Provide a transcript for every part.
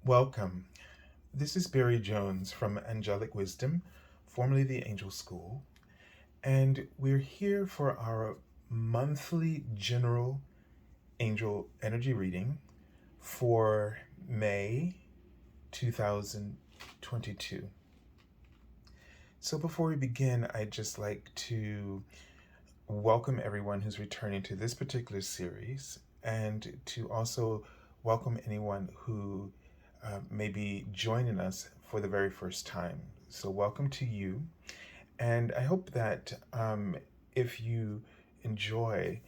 Welcome. This is Barry Jones from Angelic Wisdom, formerly the Angel School, and we're here for our monthly general angel energy reading for May 2022. So before we begin, I'd just like to welcome everyone who's returning to this particular series and to also welcome anyone who may be joining us for the very first time. So, welcome to you. And I hope that if you enjoy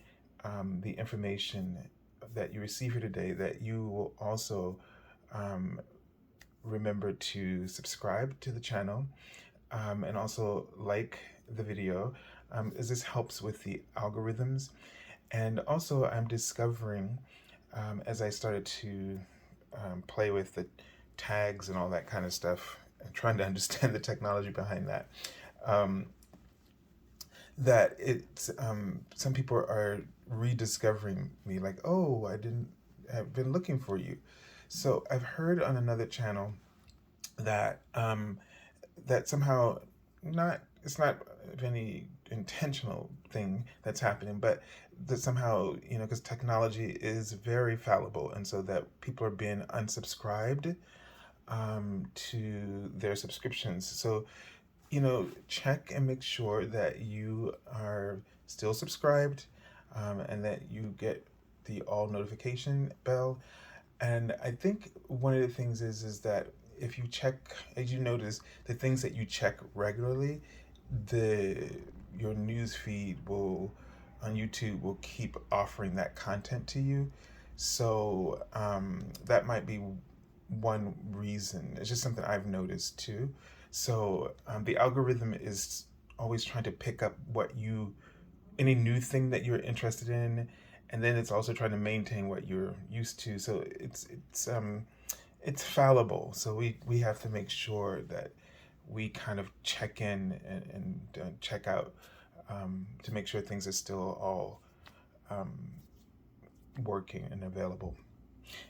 the information that you receive here today, that you will also um, remember to subscribe to the channel and also like the video, as this helps with the algorithms. And also, I'm discovering as I started to play with the tags and all that kind of stuff and trying to understand the technology behind that, um, that it's some people are rediscovering me, like, oh, I didn't have been looking for you. So I've heard on another channel that that somehow, not it's not any intentional thing that's happening, but that somehow, because technology is very fallible, and so that people are being unsubscribed to their subscriptions. So, check and make sure that you are still subscribed, and that you get the all notification bell. And I think one of the things is that if you check, as you notice, the things that you check regularly, the your news feed will on YouTube will keep offering that content to you. So that might be one reason. It's just something I've noticed too. So the algorithm is always trying to pick up any new thing that you're interested in, and then it's also trying to maintain what you're used to. So it's fallible. So we have to make sure that we kind of check in and check out, to make sure things are still all um, working and available.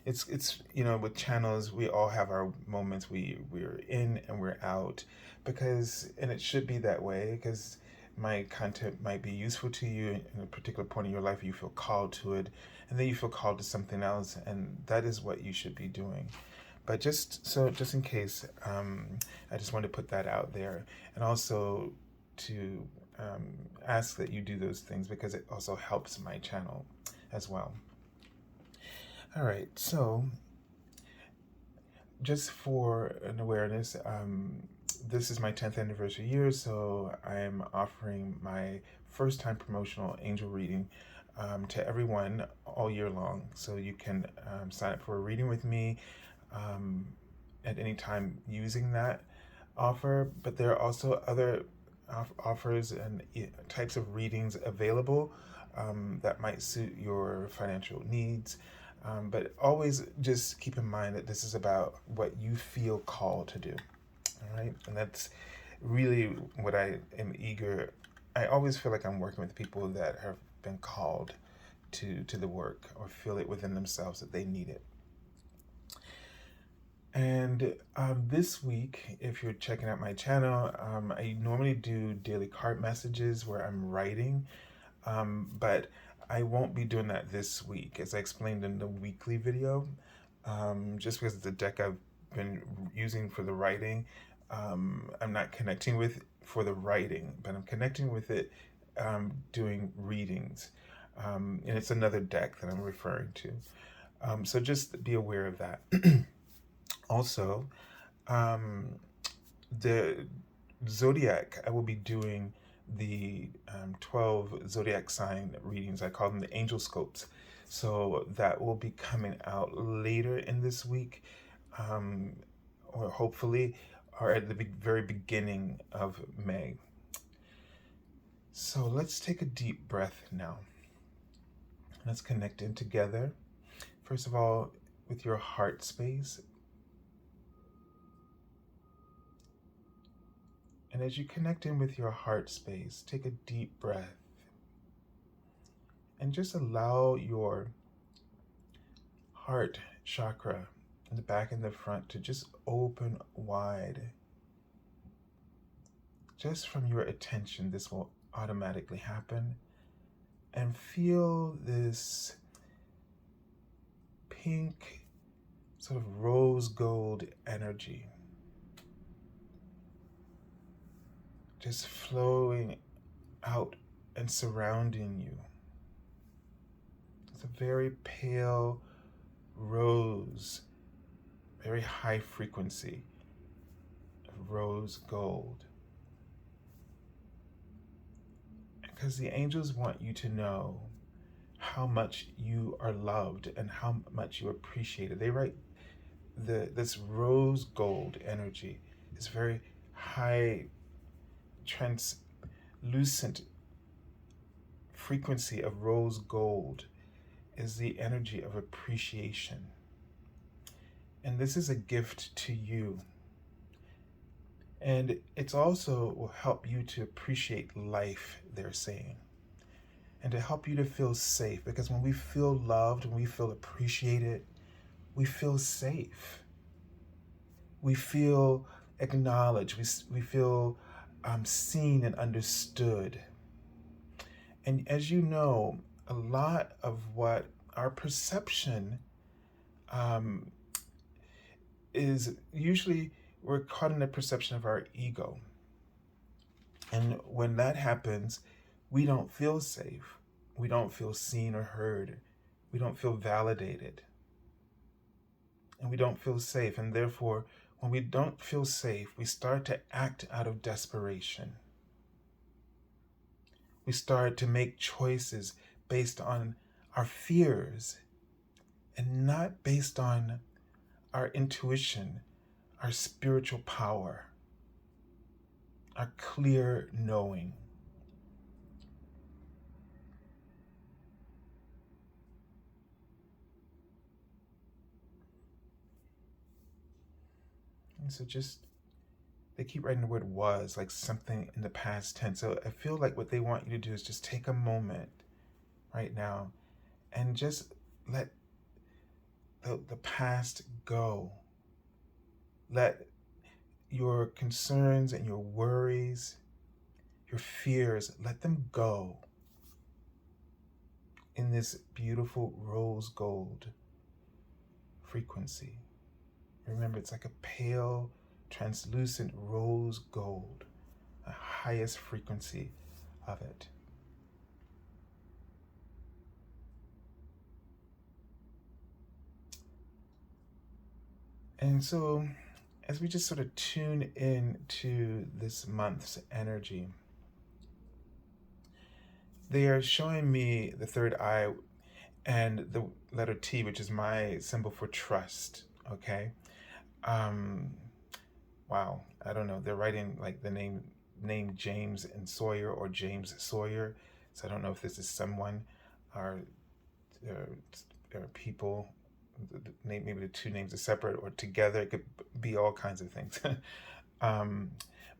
It's with channels, we all have our moments we're in and we're out, and it should be that way, because my content might be useful to you in a particular point in your life. You feel called to it, and then you feel called to something else, and that is what you should be doing. But just in case, I just wanted to put that out there, and also to ask that you do those things, because it also helps my channel as well. All right, so just for an awareness, this is my 10th anniversary year, so I am offering my first time promotional angel reading to everyone all year long. So you can sign up for a reading with me at any time using that offer, but there are also other offers and types of readings available that might suit your financial needs. But always just keep in mind that this is about what you feel called to do. All right. And that's really what I am eager. I always feel like I'm working with people that have been called to the work, or feel it within themselves that they need it. And this week, if you're checking out my channel, I normally do daily card messages where I'm writing, but I won't be doing that this week, as I explained in the weekly video, just because the deck I've been using for the writing, I'm not connecting with for the writing, but I'm connecting with it doing readings. And it's another deck that I'm referring to. So just be aware of that. Also, the zodiac, I will be doing the 12 zodiac sign readings. I call them the angel scopes. So that will be coming out later in this week, or hopefully, or at the very beginning of May. So let's take a deep breath now. Let's connect in together. First of all, with your heart space. And as you connect in with your heart space, take a deep breath and just allow your heart chakra in the back and the front to just open wide. Just from your attention, this will automatically happen. And feel this pink, sort of rose gold energy just flowing out and surrounding you. It's a very pale rose, very high frequency of rose gold. Because the angels want you to know how much you are loved and how much you appreciate it. They write this rose gold energy, this very high translucent frequency of rose gold is the energy of appreciation. And this is a gift to you. And it's also will help you to appreciate life, they're saying. And to help you to feel safe, because when we feel loved, when we feel appreciated, we feel safe. We feel acknowledged. We feel seen and understood. And as you know, a lot of what our perception is usually we're caught in the perception of our ego. And when that happens, we don't feel safe. We don't feel seen or heard. We don't feel validated. And we don't feel safe. And therefore, when we don't feel safe, we start to act out of desperation. We start to make choices based on our fears and not based on our intuition, our spiritual power, our clear knowing. And so they keep writing the word was, like something in the past tense. So I feel like what they want you to do is just take a moment right now and just let the past go. Let your concerns and your worries, your fears, let them go in this beautiful rose gold frequency. Remember, it's like a pale, translucent rose gold, the highest frequency of it. And so, as we just sort of tune in to this month's energy, they are showing me the third eye and the letter T, which is my symbol for trust, okay? Wow, I don't know. They're writing like the name James and Sawyer or James Sawyer. So I don't know if this is someone or people. Maybe the two names are separate or together. It could be all kinds of things.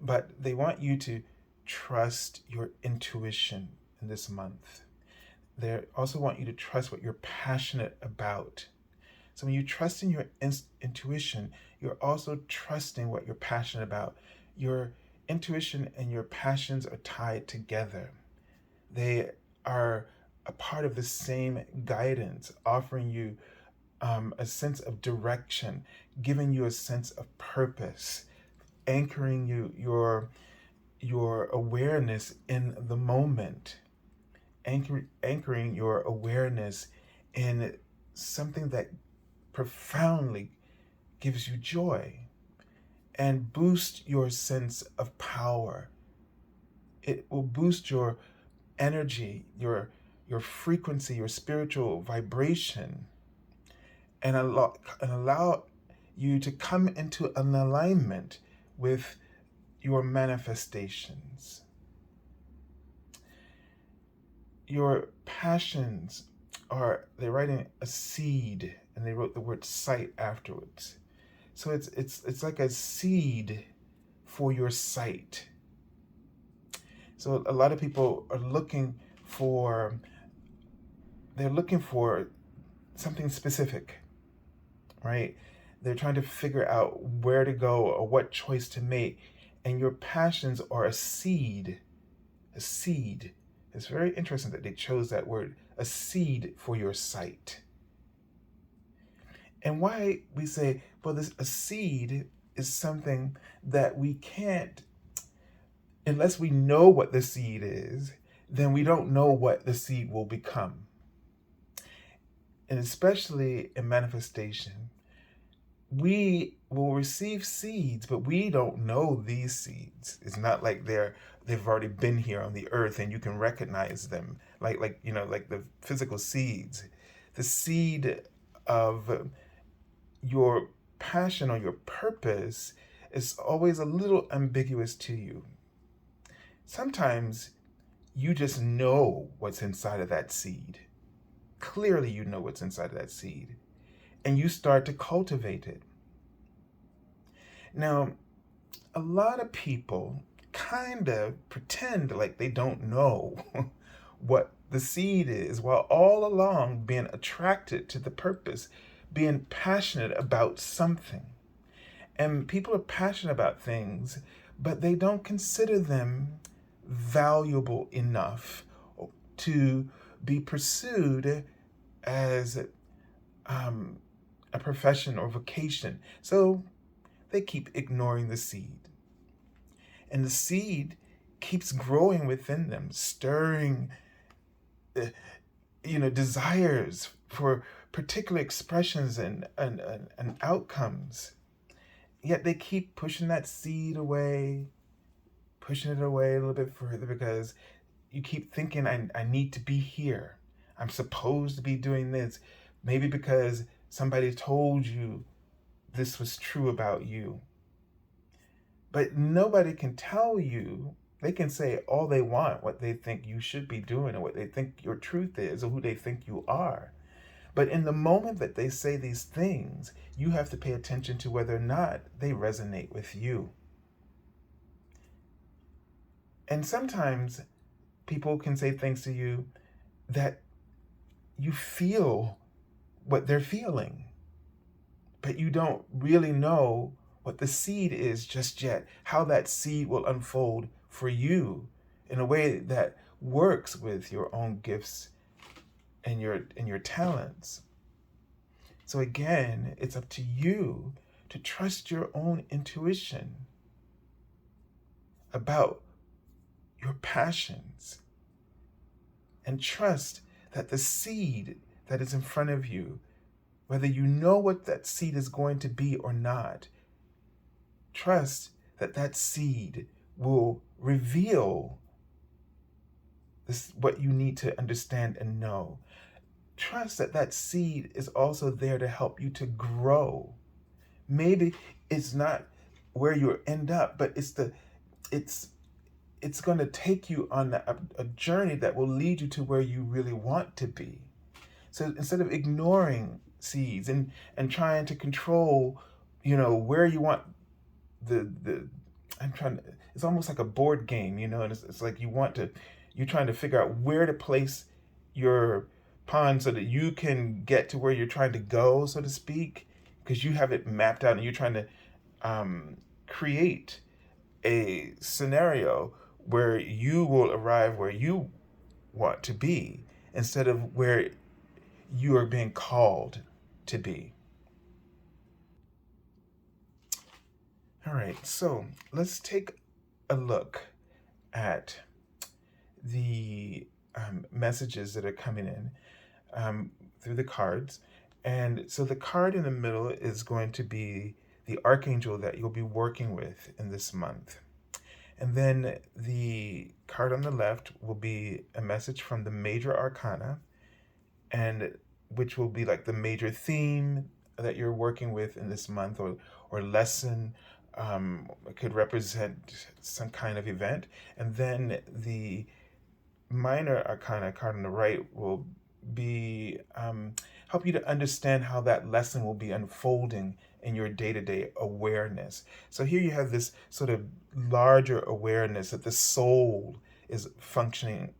But they want you to trust your intuition in this month. They also want you to trust what you're passionate about. So when you trust in your intuition, you're also trusting what you're passionate about. Your intuition and your passions are tied together. They are a part of the same guidance, offering you a sense of direction, giving you a sense of purpose, anchoring your awareness in the moment, anchoring your awareness in something that profoundly gives you joy and boost your sense of power. It will boost your energy, your frequency, your spiritual vibration, and allow you to come into an alignment with your manifestations. Your passions they're writing a seed, and they wrote the word sight afterwards. So it's like a seed for your sight. So a lot of people are looking for something specific, right? They're trying to figure out where to go or what choice to make. And your passions are a seed. A seed. It's very interesting that they chose that word, a seed for your sight. And why we say, well, this a seed is something that we can't, unless we know what the seed is, then we don't know what the seed will become. And especially in manifestation, we will receive seeds, but we don't know these seeds. It's not like they've already been here on the earth and you can recognize them like the physical seeds. The seed of your passion or your purpose is always a little ambiguous to you. Sometimes you just know what's inside of that seed. Clearly, you know what's inside of that seed, and you start to cultivate it. Now, a lot of people kind of pretend like they don't know what the seed is, while all along being attracted to the purpose, being passionate about something. And people are passionate about things, but they don't consider them valuable enough to be pursued as a profession or vocation. So they keep ignoring the seed. And the seed keeps growing within them, stirring desires for particular expressions and outcomes. Yet they keep pushing that seed away, pushing it away a little bit further because you keep thinking, I need to be here. I'm supposed to be doing this. Maybe because somebody told you this was true about you. But nobody can tell you. They can say all they want, what they think you should be doing or what they think your truth is or who they think you are. But in the moment that they say these things, you have to pay attention to whether or not they resonate with you. And sometimes people can say things to you that you feel what they're feeling, but you don't really know what the seed is just yet, how that seed will unfold for you in a way that works with your own gifts and your talents. So again, it's up to you to trust your own intuition about your passions and trust that the seed that is in front of you, whether you know what that seed is going to be or not, trust that that seed will reveal this, what you need to understand and know. Trust that that seed is also there to help you to grow. Maybe it's not where you end up, but it's going to take you on a journey that will lead you to where you really want to be. So instead of ignoring seeds and trying to control, where you want it's almost like a board game, and it's like you're trying to figure out where to place your pawn so that you can get to where you're trying to go, so to speak, because you have it mapped out and you're trying to create a scenario where you will arrive where you want to be instead of where you are being called to be. All right, so let's take a look at the messages that are coming in through the cards. And so the card in the middle is going to be the archangel that you'll be working with in this month. And then the card on the left will be a message from the Major Arcana, and which will be like the major theme that you're working with in this month or lesson. It could represent some kind of event. And then the Minor Arcana card on the right will be help you to understand how that lesson will be unfolding in your day-to-day awareness. So here you have this sort of larger awareness that the soul is functioning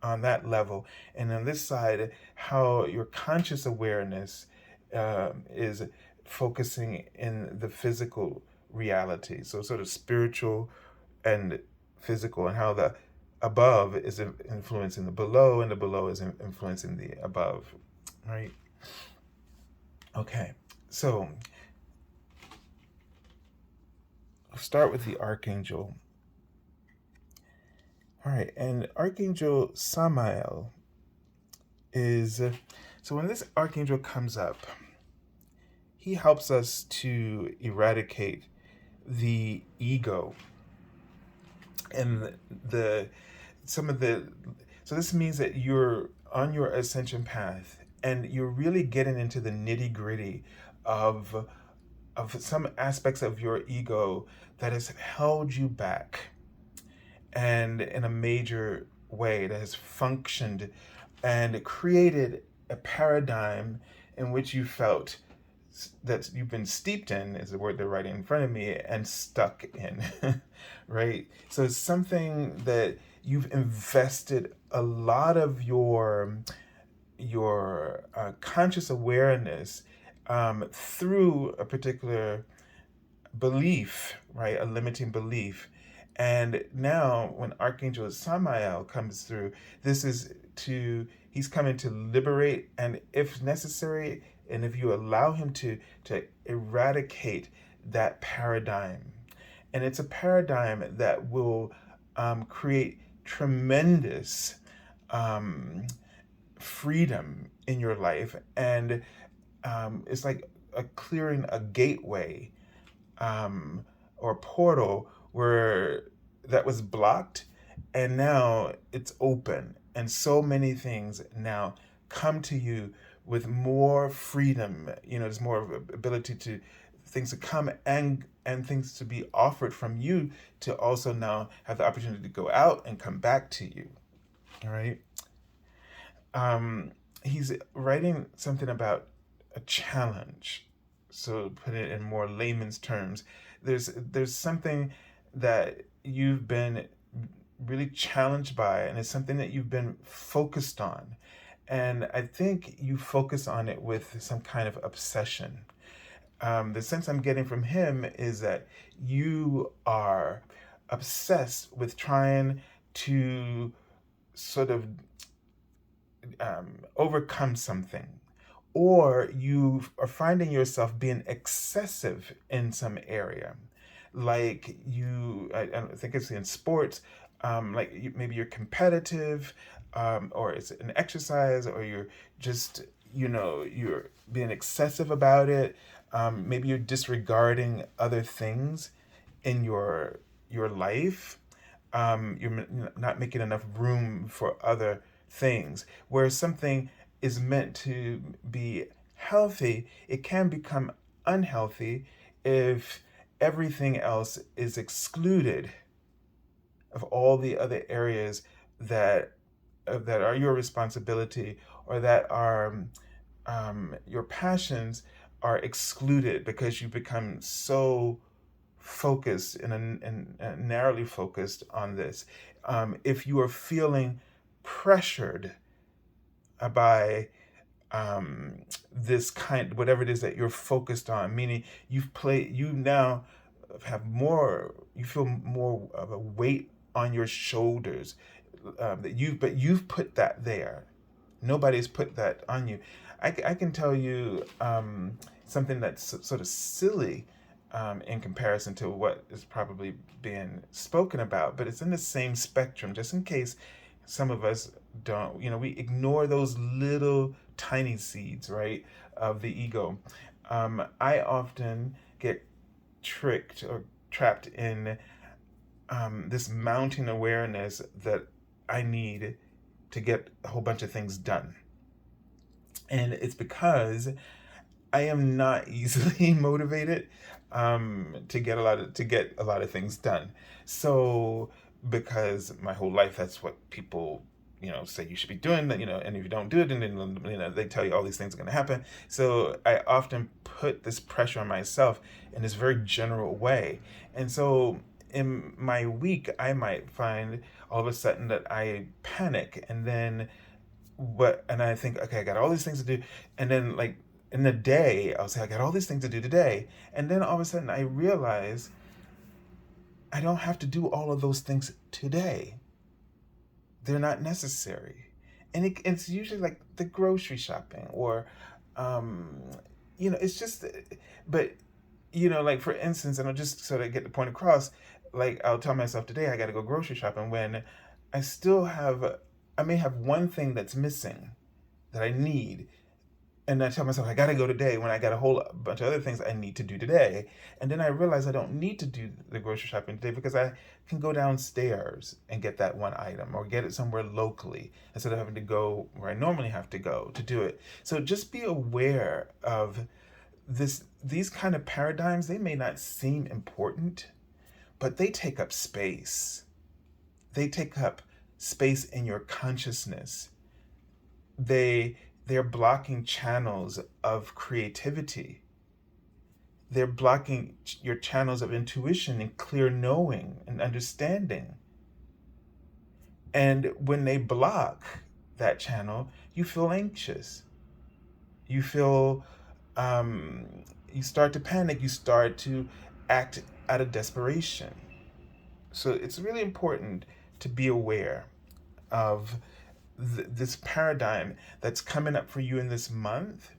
on that level, and on this side, how your conscious awareness is focusing in the physical reality. So sort of spiritual and physical, and how the above is influencing the below, and the below is influencing the above, right? Okay, so I'll start with the Archangel. All right, and Archangel Samael is, so when this Archangel comes up, he helps us to eradicate the ego and the some of the so this means that you're on your ascension path and you're really getting into the nitty-gritty of some aspects of your ego that has held you back, and in a major way that has functioned and created a paradigm in which you felt that you've been steeped in, is the word they're writing in front of me, and stuck in, right? So it's something that you've invested a lot of your conscious awareness through a particular belief, right? A limiting belief. And now when Archangel Samael comes through, he's coming to liberate, and if necessary, and if you allow him to eradicate that paradigm. And it's a paradigm that will create tremendous freedom in your life. And it's like clearing a gateway or portal where that was blocked, and now it's open, and so many things now come to you with more freedom. There's more ability to things to come, and things to be offered from you to also now have the opportunity to go out and come back to you. All right. He's writing something about a challenge. So put it in more layman's terms, there's something that you've been really challenged by, and it's something that you've been focused on. And I think you focus on it with some kind of obsession. The sense I'm getting from him is that you are obsessed with trying to sort of overcome something, or you are finding yourself being excessive in some area. Like I think it's in sports, like maybe you're competitive, or it's an exercise, or you're just, you're being excessive about it. Maybe you're disregarding other things in your life. You're not making enough room for other things. Where something is meant to be healthy, it can become unhealthy if everything else is excluded of all the other areas that are your responsibility, or that are your passions, are excluded because you become so focused and narrowly focused on this. If you are feeling pressured by this kind, whatever it is that you're focused on, meaning you now you feel more of a weight on your shoulders, but you've put that there. Nobody's put that on you. I can tell you something that's sort of silly in comparison to what is probably being spoken about, but it's in the same spectrum, just in case some of us don't, we ignore those little tiny seeds, right, of the ego. I often get tricked or trapped in this mounting awareness that I need to get a whole bunch of things done. And it's because I am not easily motivated to get a lot of things done. So because my whole life, that's what people say you should be doing, that, and if you don't do it, and then they tell you all these things are going to happen. So I often put this pressure on myself in this very general way. And so in my week, I might find all of a sudden that I panic, and then and I think, okay, I got all these things to do, and then like in a day, I'll say, I got all these things to do today. And then all of a sudden I realize I don't have to do all of those things today. They're not necessary. And it's usually like the grocery shopping or, um, it's just, but, like for instance, and I'll just sort of get the point across, like I'll tell myself today I got to go grocery shopping when I still have, I may have one thing that's missing that I need, and I tell myself I gotta go today when I got a whole bunch of other things I need to do today. And then I realize I don't need to do the grocery shopping today because I can go downstairs and get that one item or get it somewhere locally instead of having to go where I normally have to go to do it. So just be aware of these kind of paradigms. They may not seem important, but they take up space. They take up space in your consciousness. They're blocking channels of creativity. They're blocking your channels of intuition and clear knowing and understanding. And when they block that channel, you feel anxious. You feel, you start to panic. You start to act out of desperation. So it's really important to be aware of this paradigm that's coming up for you in this month.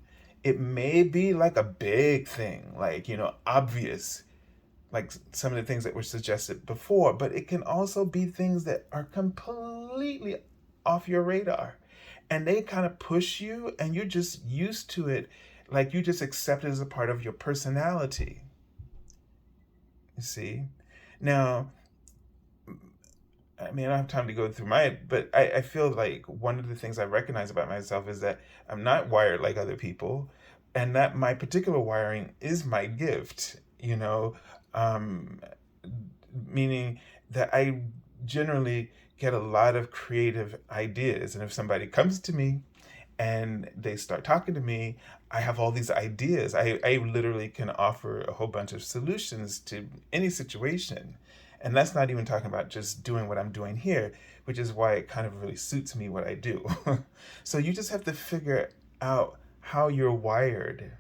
It may be like a big thing, like, obvious, like some of the things that were suggested before, but it can also be things that are completely off your radar. And they kind of push you, and you're just used to it, like you just accept it as a part of your personality. You see? Now, I mean, I don't have time to go through but I feel like one of the things I recognize about myself is that I'm not wired like other people, and that my particular wiring is my gift, um, meaning that I generally get a lot of creative ideas. And if somebody comes to me and they start talking to me, I have all these ideas. I literally can offer a whole bunch of solutions to any situation. And that's not even talking about just doing what I'm doing here, which is why it kind of really suits me what I do. So you just have to figure out how you're wired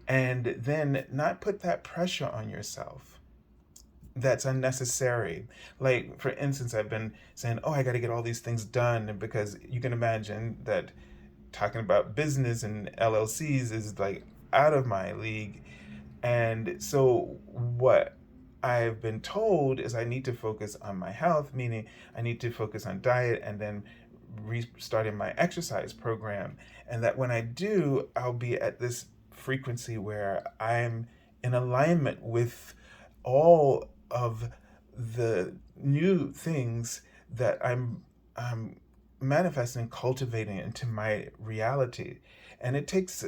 and then not put that pressure on yourself that's unnecessary. Like, for instance, I've been saying, oh, I got to get all these things done. And because you can imagine that talking about business and LLCs is like out of my league. And so what I've been told is I need to focus on my health, meaning I need to focus on diet and then restarting my exercise program. And that when I do, I'll be at this frequency where I'm in alignment with all of the new things that I'm manifesting, cultivating into my reality. And it takes,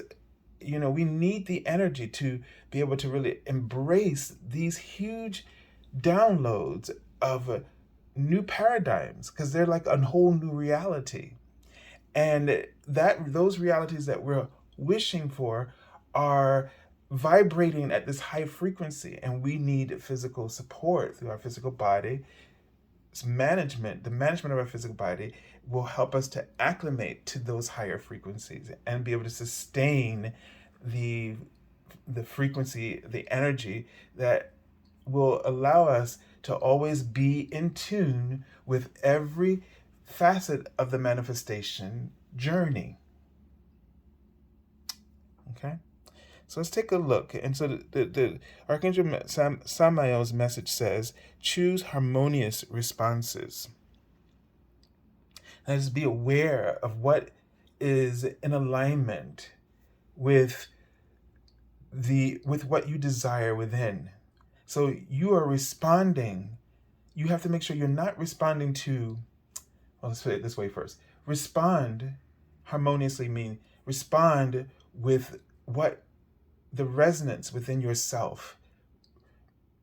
we need the energy to be able to really embrace these huge downloads of new paradigms, because they're like a whole new reality. And those realities that we're wishing for are vibrating at this high frequency, and we need physical support through our physical body. The management of our physical body will help us to acclimate to those higher frequencies and be able to sustain the frequency, the energy that will allow us to always be in tune with every facet of the manifestation journey. Okay? So let's take a look. And so the Archangel Samael's message says, choose harmonious responses. That is, be aware of what is in alignment with what you desire within. So you are responding. You have to make sure you're not responding to, well, let's put it this way first. Respond harmoniously mean respond with what the resonance within yourself.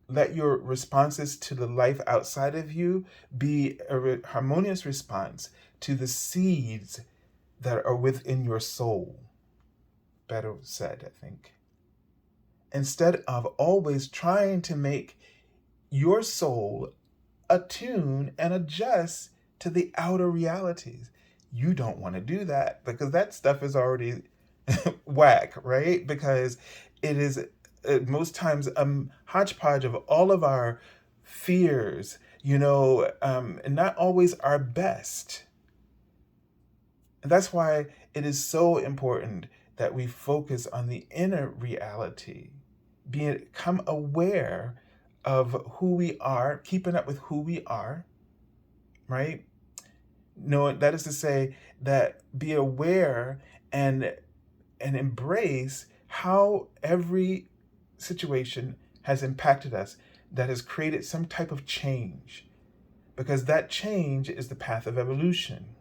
Let your responses to the life outside of you be a harmonious response to the seeds that are within your soul. Better said, I think. Instead of always trying to make your soul attune and adjust to the outer realities. You don't want to do that because that stuff is already whack, right? Because it is most times a hodgepodge of all of our fears, and not always our best. And that's why it is so important that we focus on the inner reality, become aware of who we are, keeping up with who we are, right? No, that is to say that be aware and embrace how every situation has impacted us, that has created some type of change, because that change is the path of evolution.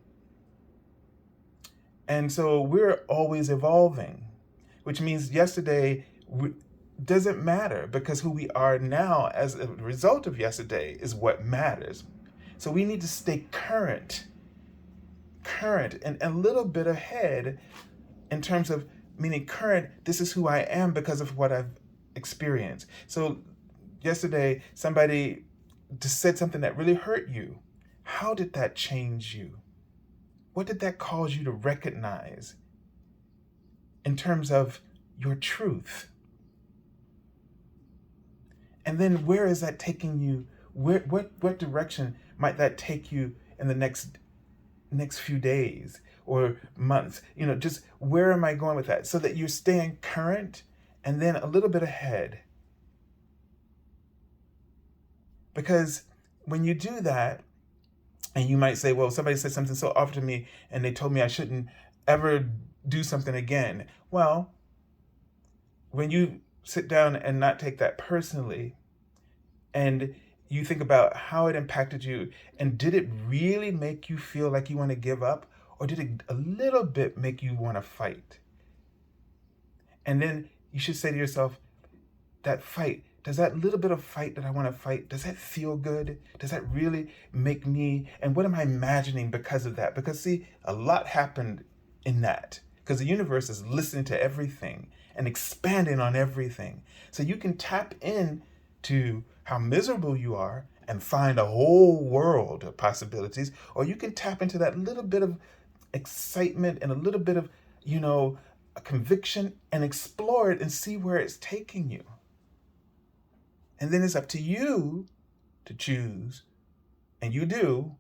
And so we're always evolving, which means yesterday doesn't matter, because who we are now as a result of yesterday is what matters. So we need to stay current and a little bit ahead, in terms of meaning current. This is who I am because of what I've experienced. So yesterday somebody just said something that really hurt you. How did that change you? What did that cause you to recognize in terms of your truth? And then where is that taking you? What direction might that take you in the next few days or months? Just where am I going with that? So that you're staying current and then a little bit ahead. Because when you do that, and you might say, well, somebody said something so awful to me and they told me I shouldn't ever do something again. Well, when you sit down and not take that personally, and you think about how it impacted you, and did it really make you feel like you want to give up, or did it a little bit make you want to fight? And then you should say to yourself, that fight, does that little bit of fight that I want to fight, does that feel good? Does that really make me, and what am I imagining because of that? Because see, a lot happened in that, because the universe is listening to everything and expanding on everything. So you can tap in to how miserable you are and find a whole world of possibilities, or you can tap into that little bit of excitement and a little bit of, a conviction, and explore it and see where it's taking you. And then it's up to you to choose, and you do,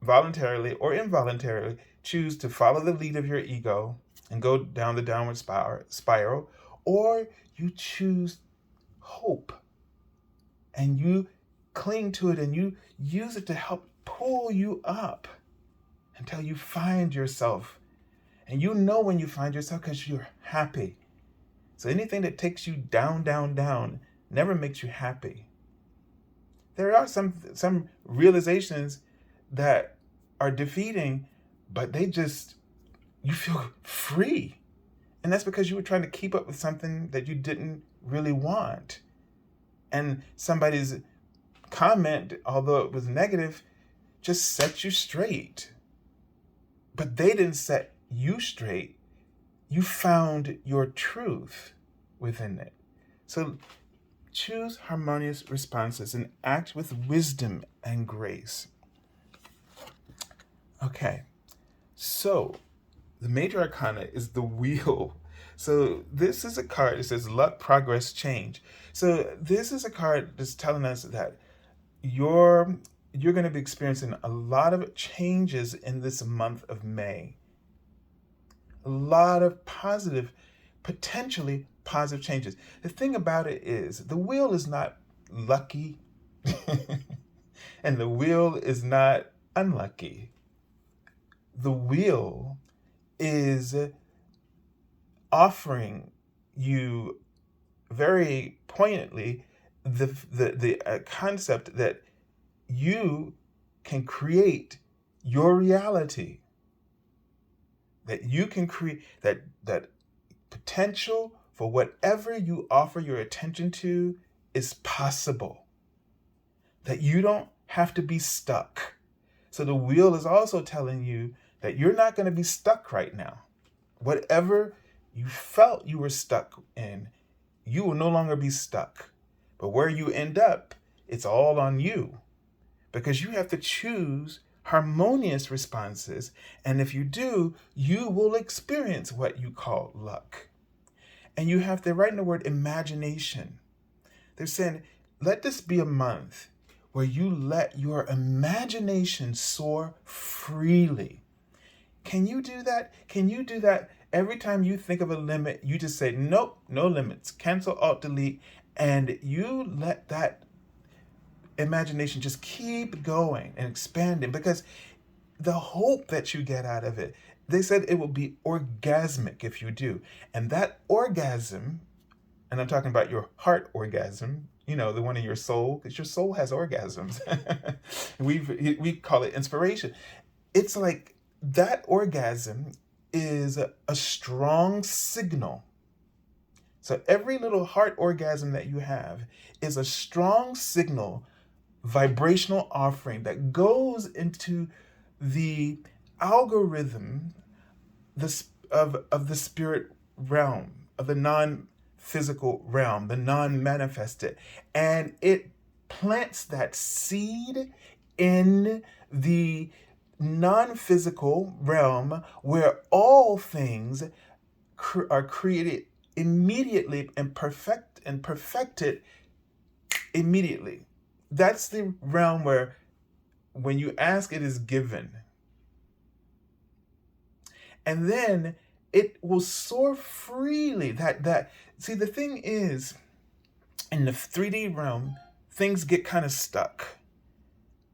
voluntarily or involuntarily, choose to follow the lead of your ego and go down the downward spiral, or you choose hope and you cling to it and you use it to help pull you up until you find yourself. And when you find yourself, because you're happy. So anything that takes you down, down, down never makes you happy. There are some realizations that are defeating, but you feel free. And that's because you were trying to keep up with something that you didn't really want. And somebody's comment, although it was negative, just set you straight. But they didn't set you straight. You found your truth within it. So choose harmonious responses and act with wisdom and grace. Okay, so the Major Arcana is the wheel. So this is a card that says luck, progress, change. So this is a card that's telling us that you're going to be experiencing a lot of changes in this month of May. A lot of potentially positive changes. The thing about it is, the wheel is not lucky and the wheel is not unlucky. The wheel is offering you very poignantly the concept that you can create your reality, that you can create that potential for whatever you offer your attention to is possible, that you don't have to be stuck. So the wheel is also telling you that you're not going to be stuck right now. Whatever you felt you were stuck in, you will no longer be stuck. But where you end up, it's all on you, because you have to choose harmonious responses. And if you do, you will experience what you call luck. And you have, they're writing the word imagination. They're saying, let this be a month where you let your imagination soar freely. Can you do that? Can you do that? Every time you think of a limit, you just say, nope, no limits. Cancel, alt, delete. And you let that imagination just keep going and expanding, because the hope that you get out of it, they said it will be orgasmic if you do. And that orgasm, and I'm talking about your heart orgasm, the one in your soul, because your soul has orgasms. we call it inspiration. It's like that orgasm is a strong signal. So every little heart orgasm that you have is a strong signal, vibrational offering that goes into the algorithm of the spirit realm, of the non-physical realm, the non-manifested, and it plants that seed in the non-physical realm where all things are created immediately and perfected immediately. That's the realm where when you ask, it is given. And then it will soar freely. See, the thing is, in the 3D realm, things get kind of stuck.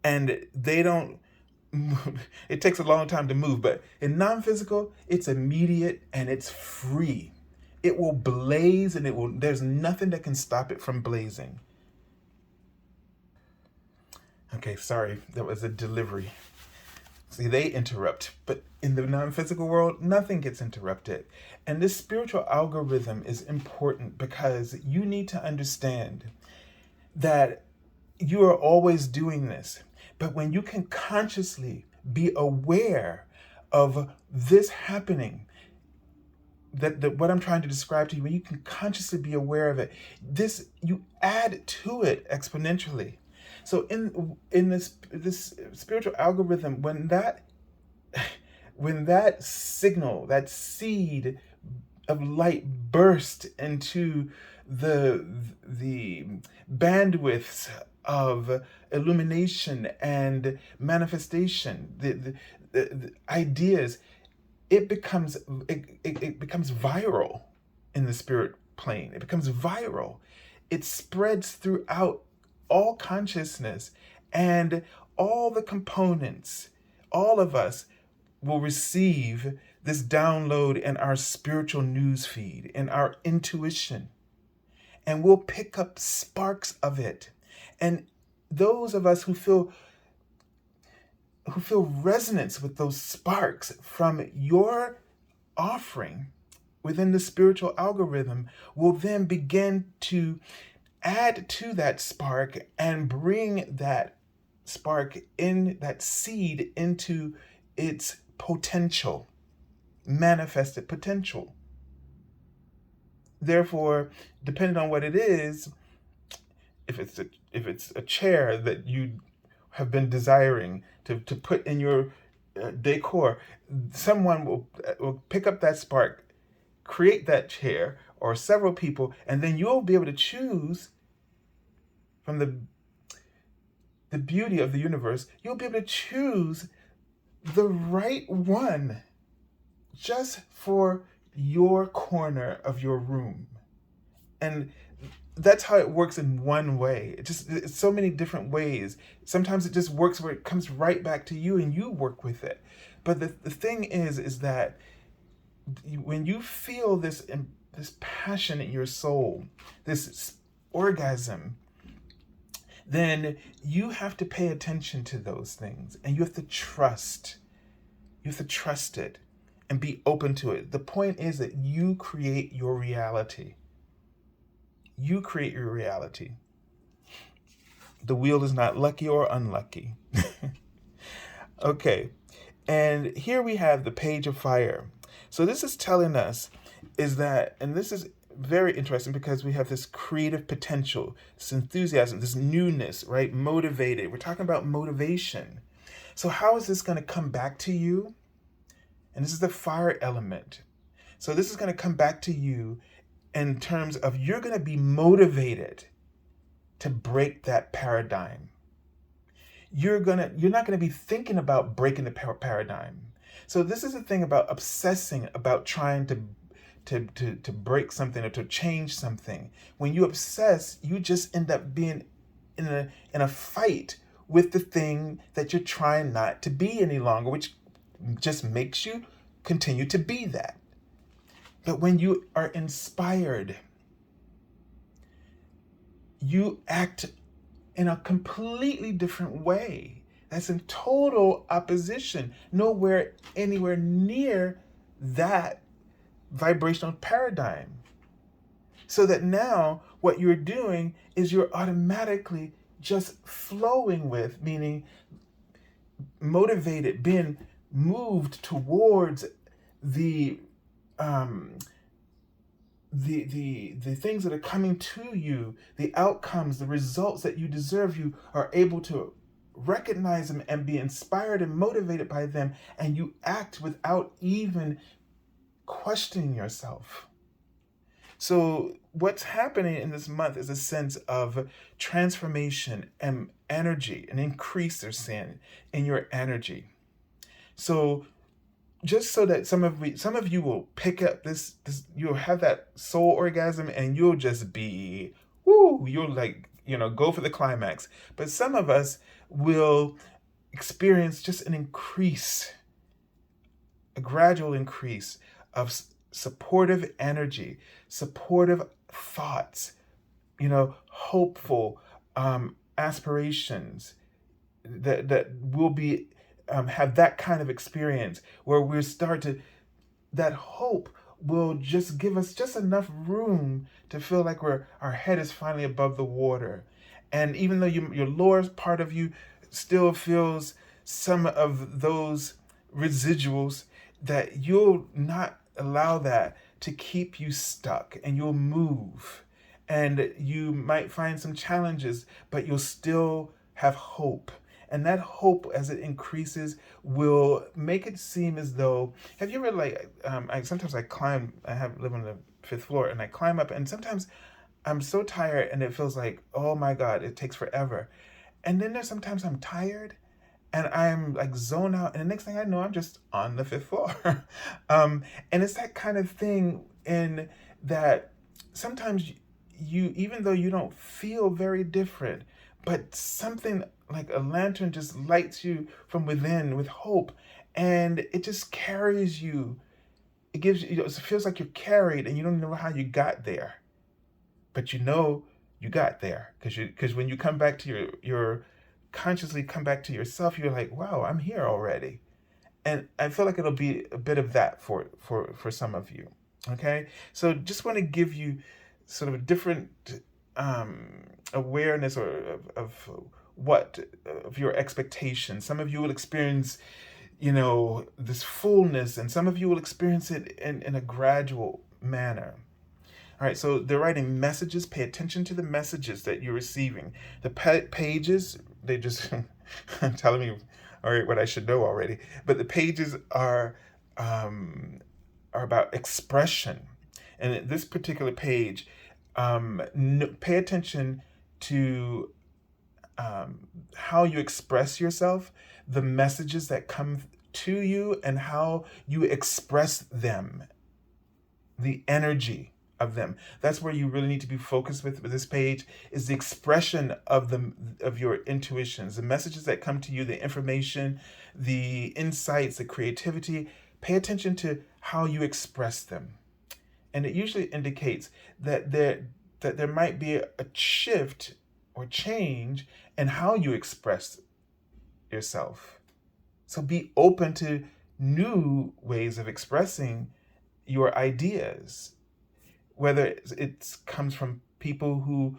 And they don't move. It takes a long time to move. But in non-physical, it's immediate and it's free. It will blaze, and there's nothing that can stop it from blazing. Okay, sorry, that was a delivery. See, they interrupt, but in the non-physical world, nothing gets interrupted. And this spiritual algorithm is important because you need to understand that you are always doing this. But when you can consciously be aware of this happening, that what I'm trying to describe to you, when you can consciously be aware of it, you add to it exponentially. So in this spiritual algorithm, when that signal, that seed of light burst into the bandwidths of illumination and manifestation, the ideas, it becomes viral in the spirit plane. It becomes viral. It spreads throughout all consciousness, and all the components, all of us will receive this download in our spiritual news feed, in our intuition, and we'll pick up sparks of it. And those of us who feel resonance with those sparks from your offering within the spiritual algorithm will then begin to add to that spark and bring that spark, in that seed, into its potential, manifested potential. Therefore, depending on what it is, if it's a chair that you have been desiring to put in your decor, someone will pick up that spark, create that chair, or several people, and then you'll be able to choose from the beauty of the universe. You'll be able to choose the right one just for your corner of your room. And that's how it works in one way. It's so many different ways. Sometimes it just works where it comes right back to you and you work with it. But the thing is that when you feel this passion in your soul, this orgasm, then you have to pay attention to those things, and you have to trust. You have to trust it and be open to it. The point is that you create your reality. You create your reality. The wheel is not lucky or unlucky. Okay, and here we have the Page of Fire. So this is telling us is that, and this is very interesting because we have this creative potential, this enthusiasm, this newness, right? Motivated. We're talking about motivation. So how is this going to come back to you? And this is the fire element. So this is going to come back to you in terms of you're going to be motivated to break that paradigm. You're not going to be thinking about breaking the paradigm. So this is the thing about obsessing about trying to break something or to change something. When you obsess, you just end up being in a fight with the thing that you're trying not to be any longer, which just makes you continue to be that. But when you are inspired, you act in a completely different way. That's in total opposition, anywhere near that vibrational paradigm. So that now what you're doing is you're automatically just flowing with, meaning motivated, being moved towards the things that are coming to you, the outcomes, the results that you deserve. You are able to recognize them and be inspired and motivated by them, and you act without even questioning yourself. So what's happening in this month is a sense of transformation and energy, an increase, they're saying, in your energy. So just so that some of you will pick up this, you'll have that soul orgasm and you'll just be, you'll go for the climax. But some of us will experience just an increase, a gradual increase of supportive energy, supportive thoughts, hopeful aspirations that will be have that kind of experience where we start to, that hope will just give us just enough room to feel like our head is finally above the water. And even though your lower part of you still feels some of those residuals, that you'll not allow that to keep you stuck, and you'll move. And you might find some challenges, but you'll still have hope. And that hope, as it increases, will make it seem as though, have you ever sometimes I live on the 5th floor, and I climb up, and sometimes I'm so tired and it feels like, oh my God, it takes forever. And then there's sometimes I'm tired and I'm like zone out, and the next thing I know, I'm just on the 5th floor. And it's that kind of thing in that sometimes you, even though you don't feel very different, but something like a lantern just lights you from within with hope, and it just carries you. It gives you, it feels like you're carried, and you don't know how you got there, but you got there because when you come back to your consciously come back to yourself, you're like, wow, I'm here already. And I feel like it'll be a bit of that for some of you. Okay, so just want to give you sort of a different awareness of what of your expectations. Some of you will experience, this fullness, and some of you will experience it in a gradual manner. All right, so they're writing messages. Pay attention to the messages that you're receiving. The pages, they just telling me, all right, what I should know already. But the pages are about expression. And in this particular page, pay attention to how you express yourself, the messages that come to you, and how you express them, the energy of them. That's where you really need to be focused with this page, is the expression of your intuitions, the messages that come to you, the information, the insights, the creativity. Pay attention to how you express them. And it usually indicates that there might be a shift or change in how you express yourself. So be open to new ways of expressing your ideas, whether it comes from people who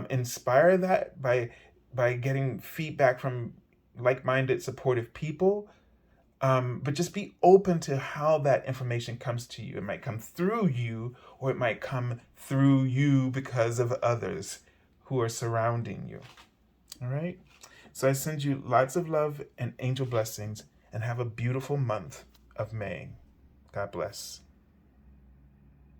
inspire that by getting feedback from like-minded, supportive people. But just be open to how that information comes to you. It might come through you, or it might come through you because of others who are surrounding you. All right? So I send you lots of love and angel blessings, and have a beautiful month of May. God bless.